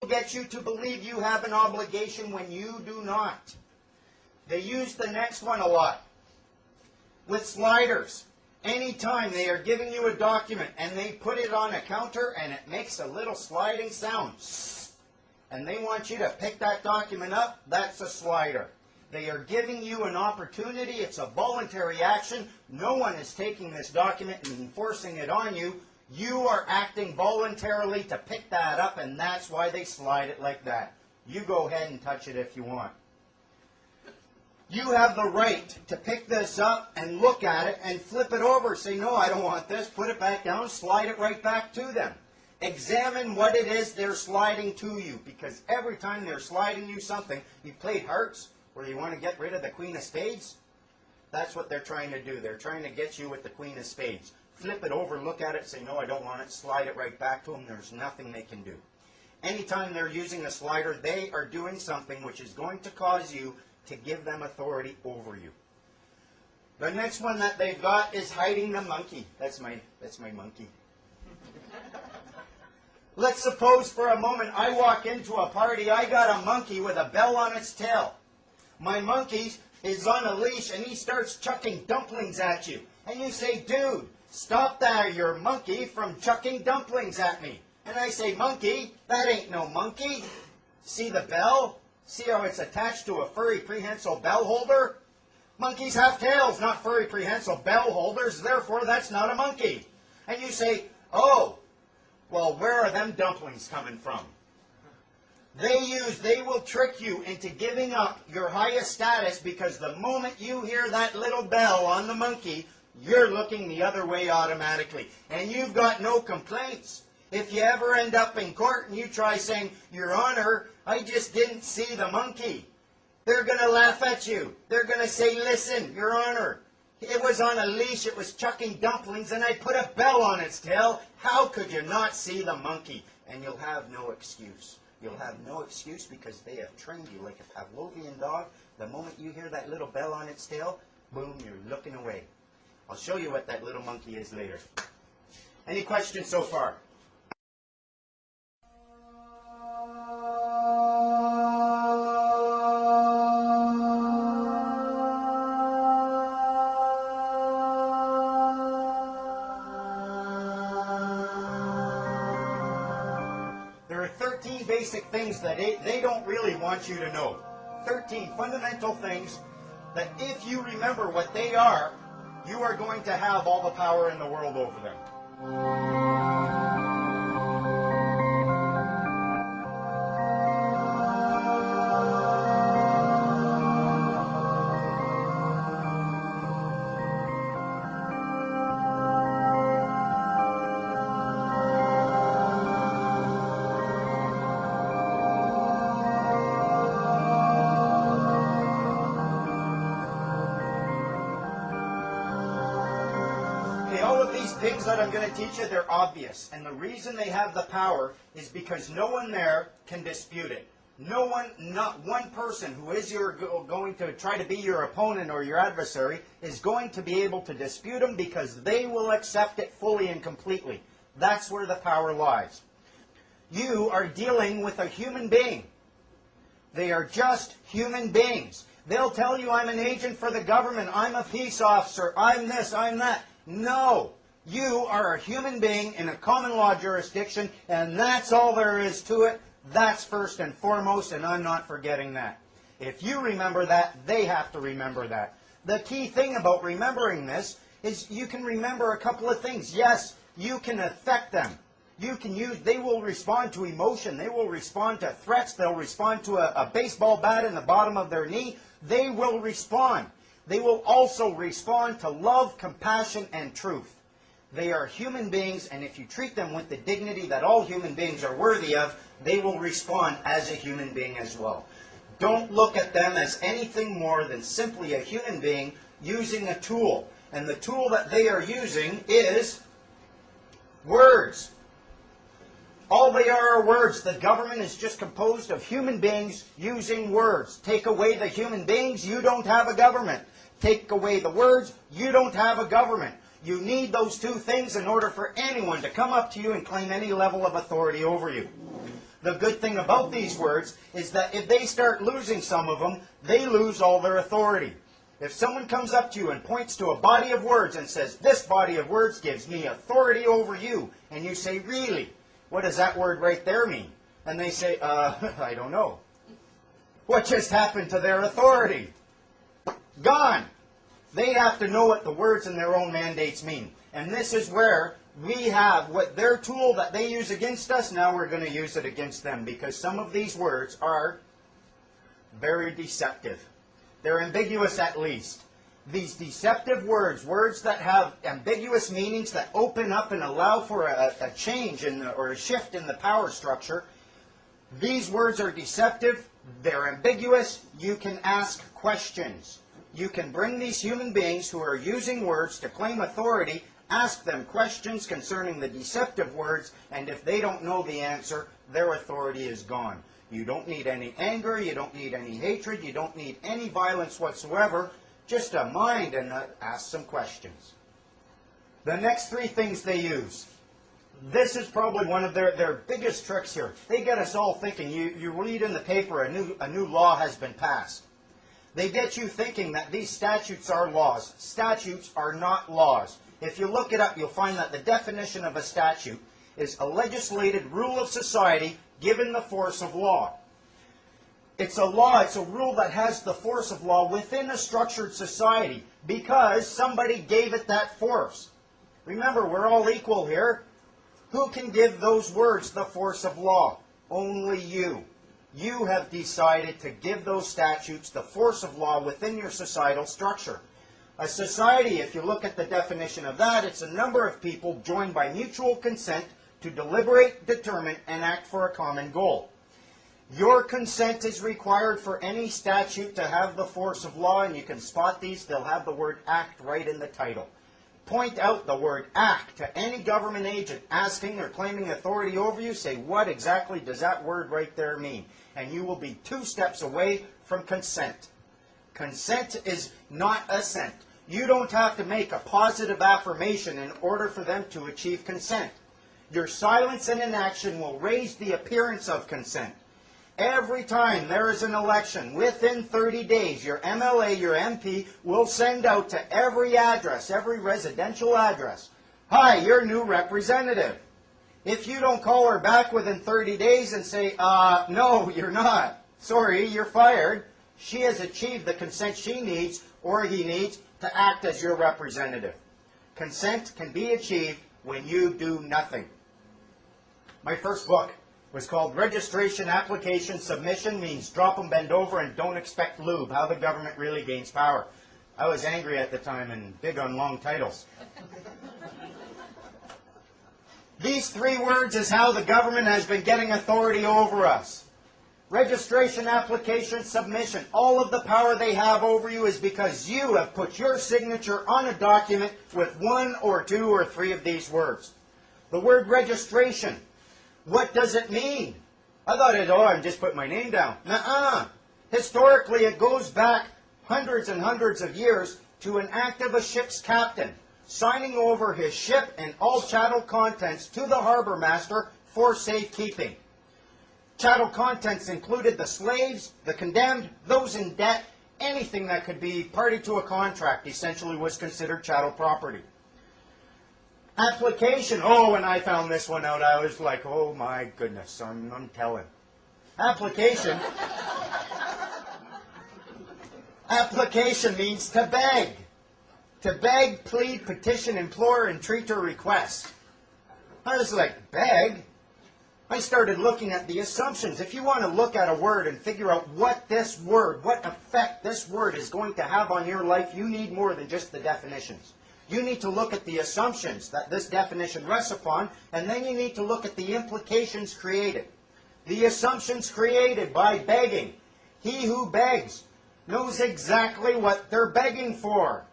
get you to believe you have an obligation when you do not. They use the next one a lot. With sliders. Anytime they are giving you a document and they put it on a counter and it makes a little sliding sound, and they want you to pick that document up, that's a slider. They are giving you an opportunity. It's a voluntary action. No one is taking this document and enforcing it on you. You are acting voluntarily to pick that up, and that's why they slide it like that. You go ahead and touch it if you want. You have the right to pick this up and look at it and flip it over. Say, no, I don't want this. Put it back down. Slide it right back to them. Examine what it is they're sliding to you, because every time they're sliding you something, you played hearts, where you want to get rid of the Queen of Spades. That's what they're trying to do. They're trying to get you with the Queen of Spades. Flip it over, look at it, say, no, I don't want it. Slide it right back to them. There's nothing they can do. Anytime they're using a slider, they are doing something which is going to cause you to give them authority over you. The next one that they've got is hiding the monkey. That's my monkey. Let's suppose for a moment I walk into a party, I got a monkey with a bell on its tail. My monkey is on a leash and he starts chucking dumplings at you. And you say, dude, stop that, your monkey, from chucking dumplings at me. And I say, monkey, that ain't no monkey. See the bell? See how it's attached to a furry prehensile bell holder? Monkeys have tails, not furry prehensile bell holders, therefore that's not a monkey. And you say, oh, well, where are them dumplings coming from? They will trick you into giving up your highest status, because the moment you hear that little bell on the monkey, you're looking the other way automatically. And you've got no complaints. If you ever end up in court and you try saying, Your Honor, I just didn't see the monkey, they're going to laugh at you. They're going to say, listen, Your Honor, it was on a leash, it was chucking dumplings, and I put a bell on its tail. How could you not see the monkey? And you'll have no excuse. You'll have no excuse, because they have trained you like a Pavlovian dog. The moment you hear that little bell on its tail, boom, you're looking away. I'll show you what that little monkey is later. Any questions so far? There are 13 basic things that they don't really want you to know. 13 fundamental things that if you remember what they are, you are going to have all the power in the world over them. Things that I'm going to teach you, they're obvious. And the reason they have the power is because no one there can dispute it. No one, not one person who is going to try to be your opponent or your adversary is going to be able to dispute them, because they will accept it fully and completely. That's where the power lies. You are dealing with a human being. They are just human beings. They'll tell you, I'm an agent for the government, I'm a peace officer, I'm this, I'm that. No. You are a human being in a common law jurisdiction, and that's all there is to it. That's first and foremost, and I'm not forgetting that. If you remember that, they have to remember that. The key thing about remembering this is you can remember a couple of things. Yes, you can affect them. They will respond to emotion. They will respond to threats. They'll respond to a baseball bat in the bottom of their knee. They will respond. They will also respond to love, compassion, and truth. They are human beings, and if you treat them with the dignity that all human beings are worthy of, they will respond as a human being as well. Don't look at them as anything more than simply a human being using a tool. And the tool that they are using is words. All they are words. The government is just composed of human beings using words. Take away the human beings, you don't have a government. Take away the words, you don't have a government. You need those two things in order for anyone to come up to you and claim any level of authority over you. The good thing about these words is that if they start losing some of them, they lose all their authority. If someone comes up to you and points to a body of words and says, this body of words gives me authority over you, and you say, really? What does that word right there mean? And they say, I don't know. What just happened to their authority? Gone. They have to know what the words in their own mandates mean. And this is where we have what their tool that they use against us, now we're going to use it against them, because some of these words are very deceptive. They're ambiguous at least. These deceptive words, words that have ambiguous meanings that open up and allow for a change or a shift in the power structure, these words are deceptive, they're ambiguous, you can ask questions. You can bring these human beings who are using words to claim authority, ask them questions concerning the deceptive words, and if they don't know the answer, their authority is gone. You don't need any anger, you don't need any hatred, you don't need any violence whatsoever, just a mind and ask some questions. The next three things they use. This is probably one of their biggest tricks here. They get us all thinking. You read in the paper a new law has been passed. They get you thinking that these statutes are laws. Statutes are not laws. If you look it up, you'll find that the definition of a statute is a legislated rule of society given the force of law. It's a law, it's a rule that has the force of law within a structured society because somebody gave it that force. Remember, we're all equal here. Who can give those words the force of law? Only you. You have decided to give those statutes the force of law within your societal structure. A society, if you look at the definition of that, it's a number of people joined by mutual consent to deliberate, determine, and act for a common goal. Your consent is required for any statute to have the force of law, and you can spot these. They'll have the word act right in the title. Point out the word act to any government agent asking or claiming authority over you. Say, what exactly does that word right there mean? And you will be 2 steps away from consent. Consent is not assent. You don't have to make a positive affirmation in order for them to achieve consent. Your silence and inaction will raise the appearance of consent. Every time there is an election, within 30 days, your MLA, your MP, will send out to every address, every residential address, hi, your new representative. If you don't call her back within 30 days and say, no, you're not. Sorry, you're fired. She has achieved the consent she needs or he needs to act as your representative. Consent can be achieved when you do nothing. My first book was called Registration Application Submission, means drop 'em, bend over, and don't expect lube, how the government really gains power. I was angry at the time and big on long titles. These 3 words is how the government has been getting authority over us. Registration, application, submission. All of the power they have over you is because you have put your signature on a document with 1 or 2 or 3 of these words. The word registration. What does it mean? I thought I'm just putting my name down. Nuh-uh. Historically, it goes back hundreds and hundreds of years to an act of a ship's captain signing over his ship and all chattel contents to the harbor master for safekeeping. Chattel contents included the slaves, the condemned, those in debt, anything that could be party to a contract essentially was considered chattel property. Application. Oh, when I found this one out, I was like, oh my goodness, I'm telling. Application. Application means to beg. To beg, plead, petition, implore, entreat, or request. I was like, beg? I started looking at the assumptions. If you want to look at a word and figure out what this word, what effect this word is going to have on your life, you need more than just the definitions. You need to look at the assumptions that this definition rests upon, and then you need to look at the implications created. The assumptions created by begging. He who begs knows exactly what they're begging for.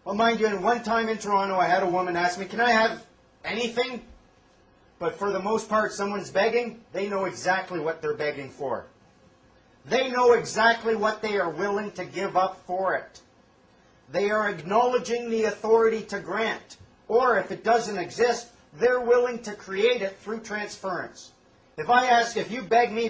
Well, mind you, one time in Toronto, I had a woman ask me, can I have anything? But for the most part, someone's begging, they know exactly what they're begging for. They know exactly what they are willing to give up for it. They are acknowledging the authority to grant. Or if it doesn't exist, they're willing to create it through transference. If I ask, if you beg me